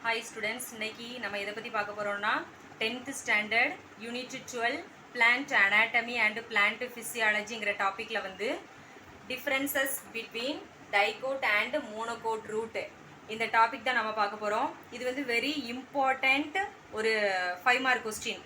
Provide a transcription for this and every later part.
Hi students, இன்னைக்கு நம்ம எதை பற்றி பார்க்க போகிறோம்னா 10th standard unit 12 plant anatomy and plant ஃபிசியாலஜிங்கிற டாப்பிக்கில் வந்து differences between dicot and monocot root இந்த டாபிக் தான் நம்ம பார்க்க போகிறோம். இது வந்து வெரி இம்பார்ட்டண்ட் ஒரு 5 mark question.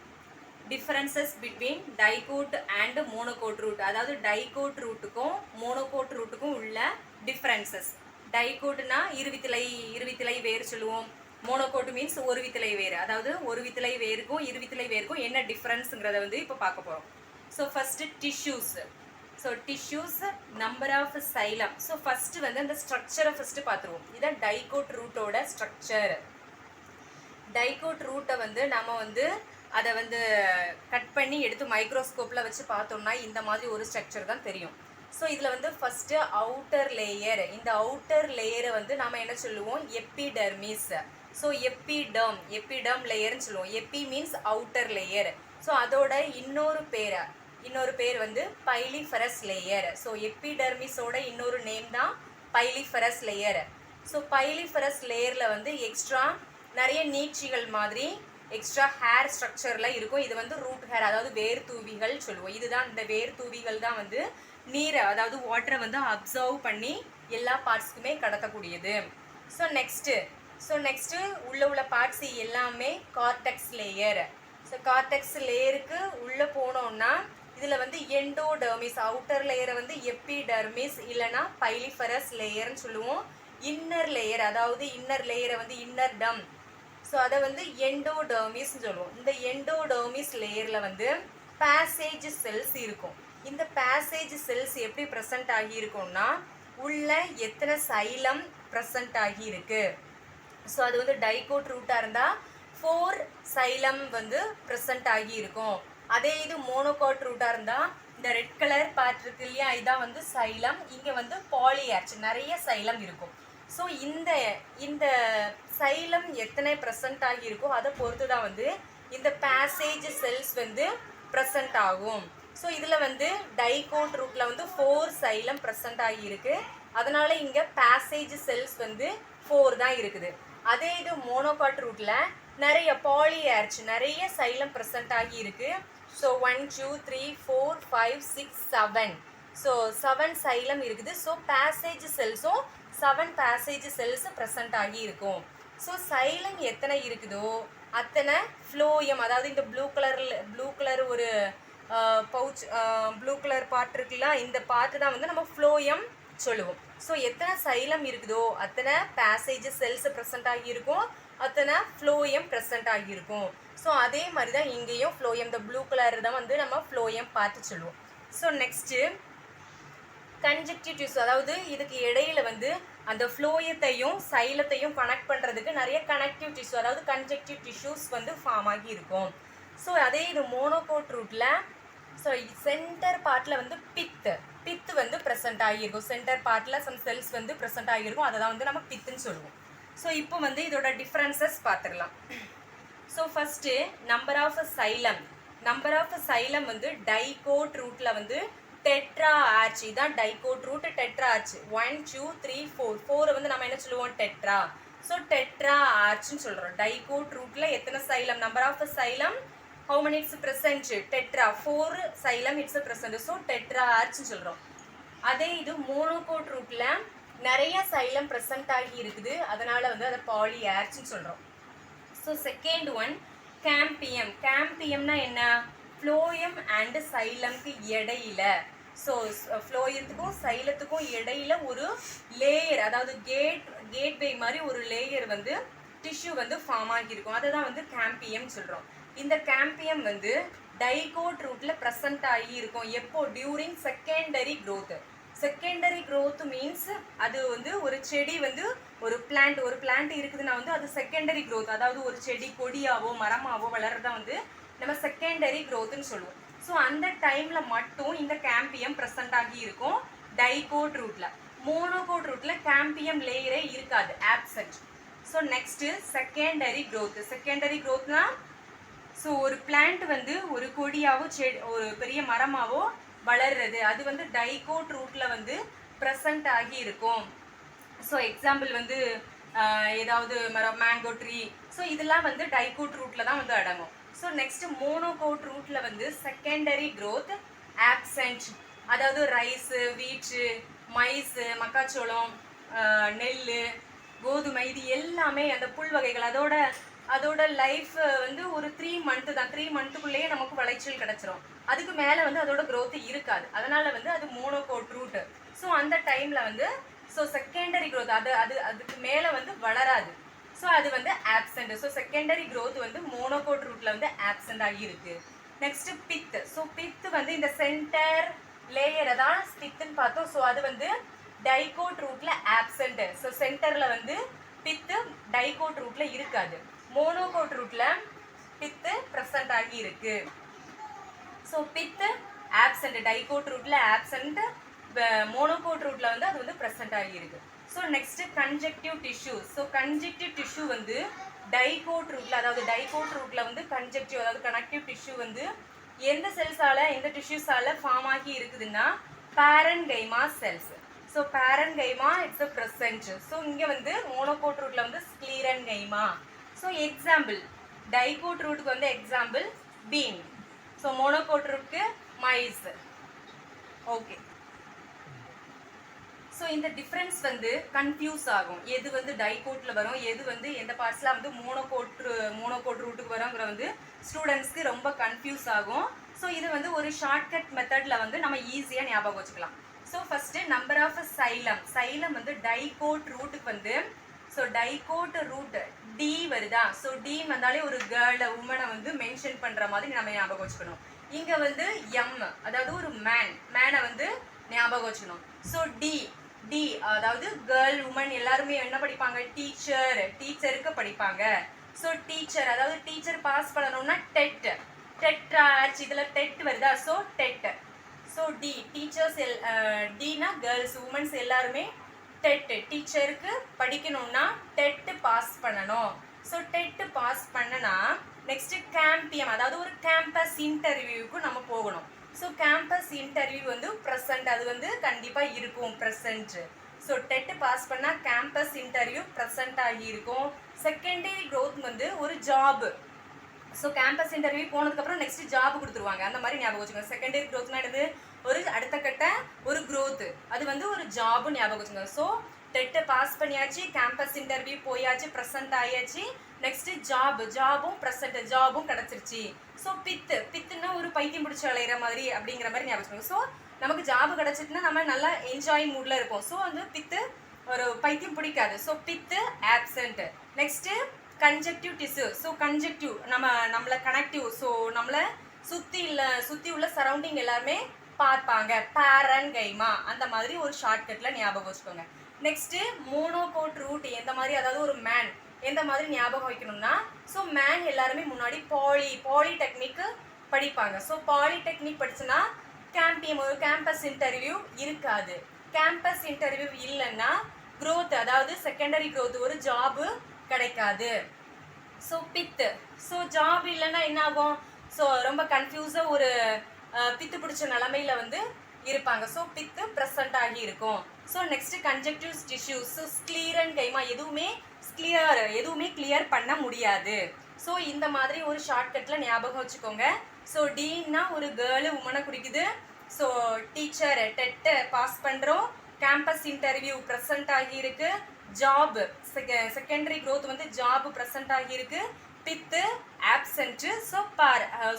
Differences between dicot and monocot root, அதாவது டைகோட் ரூட்டுக்கும் மோனோகோட் ரூட்டுக்கும் உள்ள டிஃப்ரென்சஸ். டைகோட்னா இருவித்திலை வேர் சொல்லுவோம். மோனோகோட் மீன்ஸ் ஒரு வித்திலை வேர், அதாவது ஒரு வித்திலை வேருக்கும் இருவித்திலை வேருக்கும் என்ன டிஃப்ரென்ஸுங்கிறத வந்து இப்போ பார்க்க போகிறோம். So first tissues. So tissues, number of xylem. So first வந்து அந்த ஸ்ட்ரக்சரை ஃபர்ஸ்ட் பார்த்துருவோம். இதான் டைகோட் ரூட்டோட ஸ்ட்ரக்சர். டைகோட் ரூட்டை வந்து நம்ம வந்து அதை வந்து கட் பண்ணி எடுத்து மைக்ரோஸ்கோப்பில் வச்சு பார்த்தோம்னா இந்த மாதிரி ஒரு ஸ்ட்ரக்சர் தான் தெரியும். ஸோ இதில் வந்து ஃபஸ்ட்டு அவுட்டர் லேயர். இந்த அவுட்டர் லேயரை வந்து நம்ம என்ன சொல்லுவோம்? எப்பிடர்மிஸ். ஸோ எப்பிடம் லேயர்னு சொல்லுவோம். எப்பி மீன்ஸ் அவுட்டர் லேயர். ஸோ அதோட இன்னொரு பேர் வந்து பைலிஃபரஸ் லேயர். ஸோ எப்பிடர்மிஸோட இன்னொரு நேம் தான் பைலிஃபரஸ் லேயர். ஸோ பைலிஃபரஸ் லேயரில் வந்து எக்ஸ்ட்ரா நிறைய நீட்சிகள் மாதிரி எக்ஸ்ட்ரா ஹேர் ஸ்ட்ரக்சரில் இருக்கும். இது வந்து ரூட் ஹேர், அதாவது வேர் தூவிகள் சொல்லுவோம். இதுதான் இந்த வேர் தூவிகள் தான் வந்து நீரை, அதாவது வாட்டரை வந்து அப்சர்வ் பண்ணி எல்லா பார்ட்ஸ்க்குமே கடத்தக்கூடியது. ஸோ நெக்ஸ்ட்டு உள்ள பார்ட்ஸ் எல்லாமே கார்டெக்ஸ் லேயர். ஸோ கார்டெக்ஸ் லேயருக்கு உள்ளே போனோம்னா இதில் வந்து எண்டோடர்மிஸ், அவுட்டர் லேயரை வந்து எப்பிடர்மிஸ் இல்லைனா பைலிஃபரஸ் லேயர்னு சொல்லுவோம். இன்னர் லேயர், அதாவது இன்னர் லேயரை வந்து இன்னர் டம், ஸோ அதை வந்து எண்டோடர்மிஸ்ன்னு சொல்லுவோம். இந்த எண்டோடர்மிஸ் லேயரில் வந்து பேசேஜ் செல்ஸ் இருக்கும். இந்த பேசேஜ் செல்ஸ் எப்படி ப்ரெசென்ட் ஆகியிருக்கும்னா உள்ள எத்தனை சைலம் ப்ரெசென்ட் ஆகியிருக்கு. ஸோ அது வந்து டைகோட் ரூட்டாக இருந்தால் 4 சைலம் வந்து ப்ரெசென்ட் ஆகியிருக்கும். அதே இது மோனோகோட் ரூட்டாக இருந்தால் இந்த ரெட் கலர் பார்ட் இருக்கு இல்லையா, இதான் வந்து சைலம். இங்கே வந்து பாலியார்ச், நிறைய சைலம் இருக்கும். ஸோ இந்த சைலம் எத்தனை ப்ரெசென்ட் ஆகியிருக்கோ அதை பொறுத்து தான் வந்து இந்த பேசேஜ் செல்ஸ் வந்து ப்ரெசென்ட் ஆகும். ஸோ இதில் வந்து டைகோட் ரூட்டில் வந்து 4 சைலம் ப்ரெசென்ட் ஆகியிருக்கு. அதனால் இங்கே பேசேஜ் செல்ஸ் வந்து 4 தான் இருக்குது. அதே இது மோனோகாட் ரூட்டில் நிறைய பாலியார்ச், நிறைய சைலம் ப்ரெசென்ட் ஆகியிருக்கு. ஸோ 1 2 3 4 5 6 7, ஸோ 7 சைலம் இருக்குது. ஸோ பேசேஜ் செல்ஸும் 7 பேசேஜ் செல்ஸ் ப்ரெசென்ட் ஆகி இருக்கும். ஸோ சைலம் எத்தனை இருக்குதோ அத்தனை ஃப்ளோயம், அதாவது இந்த ப்ளூ கலர் ஒரு பவுச், ப்ளூ கலர் பார்ட் இருக்குல்ல, இந்த பார்ட்டு தான் வந்து நம்ம ஃப்ளோயம் சொல்லுவோம். ஸோ எத்தனை சைலம் இருக்குதோ அத்தனை பேசேஜ் செல்ஸ் ப்ரெசென்ட் ஆகியிருக்கும், அத்தனை ஃப்ளோயம் ப்ரெசென்ட் ஆகியிருக்கும். ஸோ அதே மாதிரி தான் இங்கேயும் ஃப்ளோயம், இந்த ப்ளூ கலர் தான் வந்து நம்ம ஃப்ளோயம் பார்த்து சொல்லுவோம். ஸோ நெக்ஸ்ட்டு கன்ஜெக்டிவ் டிஷ்யூ, அதாவது இதுக்கு இடையில வந்து அந்த ஃப்ளோயத்தையும் சைலத்தையும் கனெக்ட் பண்ணுறதுக்கு நிறைய கனெக்டிவ் டிஷ்யூ, அதாவது கன்ஜெக்டிவ் டிஷ்யூஸ் வந்து ஃபார்ம் ஆகி இருக்கும். ஸோ அதே இது மோனோகோட் ரூட்டில் ஸோ சென்டர் பார்ட்டில் வந்து பித்து வந்து ப்ரெசென்ட் ஆகியிருக்கும். சென்டர் பார்ட்டில் சம் செல்ஸ் வந்து ப்ரெசென்ட் ஆகியிருக்கும், அதை தான் வந்து நம்ம பித்துன்னு சொல்லுவோம். ஸோ இப்போ வந்து இதோட டிஃப்ரென்சஸ் பார்த்துடலாம். So first number of xylem வந்து டைகோட் ரூட்டில் வந்து டெட்ரா ஆர்ச். இதான் டைகோட் ரூட், டெட்ரா ஆர்ச். 1 2 3 4 வந்து நம்ம என்ன சொல்லுவோம்? டெட்ரா. ஸோ டெட்ரா ஆர்ச்னு சொல்கிறோம். டைகோட் ரூட்டில் எத்தனை xylem, number of xylem, how many it's present? Tetra, 4 xylem it's present. So tetra ஆர்ச்னு சொல்கிறோம். அதே இது மோனோகோட் ரூட்டில் நிறைய சைலம் ப்ரெசென்ட் ஆகி இருக்குது, அதனால் வந்து அதை பாலி ஆர்ச்னு சொல்கிறோம். ஸோ செகண்ட் ஒன் கேம்பியம்னா என்ன? ஃப்ளோயம் அண்ட் சைலம்க்கு இடையில, ஸோ ஃப்ளோயத்துக்கும் சைலத்துக்கும் இடையில ஒரு லேயர், அதாவது கேட்வே மாதிரி ஒரு லேயர் வந்து டிஷ்யூ வந்து ஃபார்ம் ஆகியிருக்கும், அதை தான் வந்து கேம்பியம் சொல்கிறோம். இந்த கேம்பியம் வந்து டைகோட் ரூட்டில் ப்ரெசென்ட் ஆகி இருக்கும். எப்போ? டியூரிங் செகண்டரி க்ரோத் மீன்ஸ் அது வந்து ஒரு செடி வந்து ஒரு பிளான்ட் இருக்குதுன்னா வந்து அது செகண்டரி க்ரோத், அதாவது ஒரு செடி கொடியாவோ மரமாவோ வளர்றதா வந்து நம்ம செகண்டரி க்ரோத்னு சொல்லுவோம். ஸோ அந்த டைமில் மட்டும் இந்த கேம்பியம் ப்ரெசென்ட் ஆகி இருக்கும் டைகோட் ரூட்டில். மோனோகோட் ரூட்டில் கேம்பியம் லேயரே இருக்காது, ஆப்சென்ட். ஸோ நெக்ஸ்ட்டு செகண்டரி க்ரோத்னா ஸோ ஒரு பிளான்ட் வந்து ஒரு கொடியாவோ ஒரு பெரிய மரமாவோ வளர்றது, அது வந்து டைகோட் ரூட்டில் வந்து ப்ரெசென்ட் ஆகி இருக்கும். ஸோ எக்ஸாம்பிள் வந்து ஏதாவது மரம் மேங்கோ ட்ரீ. ஸோ இதெல்லாம் வந்து டைகோட் ரூட்டில் தான் வந்து அடங்கும். ஸோ நெக்ஸ்ட் மோனோகோட் ரூட்டில் வந்து செகண்டரி க்ரோத் ஆப்சென்ட், அதாவது ரைஸு, வீட்டு, மைஸு, மக்காச்சோளம், நெல், கோதுமை, இது எல்லாமே அந்த புல் வகைகள். அதோட லைஃப் வந்து ஒரு 3 மந்த்து தான். 3 மந்த்துக்குள்ளேயே நமக்கு விளைச்சல் கிடச்சிரும். அதுக்கு மேலே வந்து அதோட க்ரோத் இருக்காது. அதனால வந்து அது மோனோகோட் ரூட். ஸோ அந்த டைமில் வந்து ஸோ செகண்டரி க்ரோத் அதுக்கு மேலே வந்து வளராது. ஸோ அது வந்து ஆப்சென்ட். ஸோ செகண்டரி க்ரோத் வந்து மோனோகோட் ரூட்டில் வந்து ஆப்சென்ட் ஆகியிருக்கு. நெக்ஸ்ட் பித். ஸோ பித் வந்து இந்த சென்டர் லேயரை தான் பித்துன்னு பார்த்தோம். ஸோ அது வந்து டைகோட் ரூட்டில் ஆப்சென்ட். ஸோ சென்டரில் வந்து பித்து டைகோட் ரூட்டில் இருக்காது. மோனோகோட் ரூட்டில் பித்து ப்ரெசன்ட் ஆகி இருக்கு. ஸோ பித்து ஆப்சென்ட், டைகோட் ரூட்டில் ஆப்சென்ட், மோனோகோட் ரூட்டில் வந்து அது வந்து ப்ரெசன்ட் ஆகி இருக்கு. So next connective tissue. So conjunctive tissue வந்து டைகோட் ரூட்டில், அதாவது டைகோட் ரூட்டில் வந்து கன்ஜெக்டிவ் அதாவது கனெக்டிவ் டிஷ்யூ வந்து எந்த செல்ஸால எந்த டிஷ்யூஸால ஃபார்ம் ஆகி இருக்குதுன்னா parenchyma cells. So parenchyma it's a present. So இங்கே வந்து மோனோகோட் ரூட்டில் வந்து ஸ்க்ளீரன்கைமா. ஸோ எக்ஸாம்பிள் டைகோட் ரூட்டுக்கு வந்து எக்ஸாம்பிள் பீன். ஸோ மோனோகோட் ரூட்டுக்கு மைஸ். ஓகே. ஸோ இந்த டிஃப்ரென்ஸ் வந்து கன்ஃபியூஸ் ஆகும். எது வந்து டைகோட்டில் வரும், எது வந்து எந்த பார்ட்ஸில் வந்து மோனோகோட் ரூட்டுக்கு வருங்கிற வந்து ஸ்டூடெண்ட்ஸ்க்கு ரொம்ப கன்ஃபியூஸ் ஆகும். ஸோ இது வந்து ஒரு ஷார்ட்கட் மெத்தடில் வந்து நம்ம ஈஸியாக ஞாபகம் வச்சுக்கலாம். So first number of xylem வந்து டைகோட் ரூட்டுக்கு வந்து ஸோ டைகோட் ரூட் டி வருதா. ஸோ டி வந்தாலே ஒரு கேர்ளை உமனை வந்து மென்ஷன் பண்ணுற மாதிரி நம்ம ஞாபகம் வச்சுக்கணும். இங்கே வந்து எம் அதாவது ஒரு மேனை வந்து ஞாபகம் வச்சுக்கணும். ஸோ டி அதாவது கேர்ள் உமன் எல்லாருமே என்ன படிப்பாங்க, டீச்சருக்கு படிப்பாங்க. ஸோ டீச்சர் அதாவது டீச்சர் பாஸ் பண்ணணும்னா டெட்ராச், இதில் டெட் வருதா. So TET. So T teachers டினா கேர்ள்ஸ் உமன்ஸ் எல்லாருமே டீச்சருக்கு படிக்கணும்னா டெட் பாஸ் பண்ணணும். ஸோ டெட் பாஸ் பண்ணனா நெக்ஸ்ட் கேம்பியம் அதாவது ஒரு கேம்பஸ் இன்டர்வியூக்கு நம்ம போகணும். ஸோ கேம்பஸ் இன்டர்வியூ வந்து ப்ரெசன்ட், அது வந்து கண்டிப்பாக இருக்கும் ப்ரெசன்ட். ஸோ டெட் பாஸ் பண்ணால் கேம்பஸ் இன்டர்வியூ ப்ரெசன்ட் ஆகி இருக்கும். செகண்டரி க்ரோத் வந்து ஒரு ஜாப். ஸோ கேம்பஸ் இன்டர்வியூ போனதுக்கப்புறம் நெக்ஸ்ட் ஜாப் கொடுத்துருவாங்க. அந்த மாதிரி ஞாபகம் வச்சுக்கோங்க. செகண்டரி க்ரோத்னா என்னது, ஒரு அடுத்த கட்ட ஒரு க்ரோத், அது வந்து ஒரு ஜாபுன்னு ஞாபகம் வச்சுக்கோங்க. ஸோ டெட்டை பாஸ் பண்ணியாச்சு, கேம்பஸ் இன்டர்வியூ போயாச்சு, ப்ரெசன்ட் ஆயாச்சு, நெக்ஸ்ட் ஜாபும் ப்ரெசன்ட், ஜாபும் கிடச்சிருச்சு. ஸோ பித்துன்னா ஒரு பைத்தியம் பிடிச்சி அலையிற மாதிரி அப்படிங்கிற மாதிரி ஞாபகம் வச்சுக்கோங்க. ஸோ நமக்கு ஜாப் கிடச்சிட்டுனா நம்ம நல்லா என்ஜாய் மூடில் இருப்போம். ஸோ வந்து பித்து ஒரு பைத்தியம் பிடிக்காது. ஸோ பித்து absent. Next connective tissue. So connective நம்மளை கனெக்டிவ். ஸோ நம்மளை சுற்றி உள்ள சரௌண்டிங் எல்லாருமே பார்ப்பாங்க. பேரன்கைமா அந்த மாதிரி ஒரு ஷார்ட்கட்டில் ஞாபகம் வச்சுக்கோங்க. நெக்ஸ்ட்டு மோனோகோட் ரூட் எந்த மாதிரி, அதாவது ஒரு மேன் எந்த மாதிரி ஞாபகம் வைக்கணும்னா, ஸோ மேன் எல்லாருமே முன்னாடி பாலிடெக்னிக்கு படிப்பாங்க. ஸோ பாலிடெக்னிக் படிச்சுன்னா ஒரு கேம்பஸ் இன்டர்வியூ இருக்காது. கேம்பஸ் இன்டர்வியூ இல்லைன்னா க்ரோத் அதாவது செகண்டரி க்ரோத் ஒரு ஜாபு கிடைக்காது. ஸோ ஸோ ஜாப் இல்லைன்னா என்ன ஆகும், ஸோ ரொம்ப கன்ஃபியூஸாக ஒரு பித்து பிடிச்ச நிலமையில வந்து இருப்பாங்க. ஸோ பித்து ப்ரெசன்ட் ஆகி இருக்கும். So next conjunctive tissues. So sclerenchyma எதுவுமே கிளியர் பண்ண முடியாது. ஸோ இந்த மாதிரி ஒரு ஷார்ட்கட்டில் ஞாபகம் வச்சுக்கோங்க. ஸோ டீன்னா ஒரு கேர்ளு உமனை குறிக்குது. ஸோ டீச்சர் டெட்டை பாஸ் பண்ணுறோம், கேம்பஸ் இன்டர்வியூ ப்ரெசன்ட் ஆகியிருக்கு, ஜாப் செகண்டரி க்ரோத் வந்து ஜாப் ப்ரெசன்ட் ஆகியிருக்கு, பித்து ஆப்சென்ட்டு.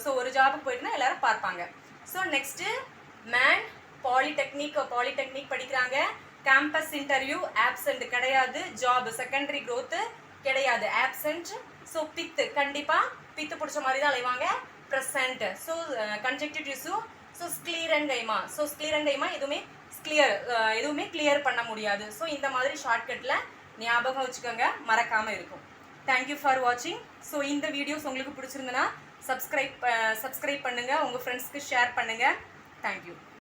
ஸோ ஒரு ஜாபுக்கு போயிட்டுனா எல்லாரும் பார்ப்பாங்க. ஸோ நெக்ஸ்ட்டு மேன் பாலிடெக்னிக் படிக்கிறாங்க, கேம்பஸ் இன்டர்வியூ ஆப்சென்ட் கிடையாது, ஜாப் செகண்டரி க்ரோத்து கிடையாது, ஆப்சென்ட். ஸோ கண்டிப்பாக பித்து பிடிச்ச மாதிரி தான் அலைவாங்க, present. So conjunctive tissue. So sclerenchyma எதுவுமே கிளியர் பண்ண முடியாது. ஸோ இந்த மாதிரி ஷார்ட்கட்டில் ஞாபகம் வச்சுக்கோங்க, மறக்காமல் இருக்கும். தேங்க்யூ ஃபார் வாட்சிங். ஸோ இந்த வீடியோஸ் உங்களுக்கு பிடிச்சிருந்தனா சப்ஸ்கிரைப் பண்ணுங்கள், உங்கள் ஃப்ரெண்ட்ஸ்க்கு ஷேர் பண்ணுங்கள். தேங்க்யூ.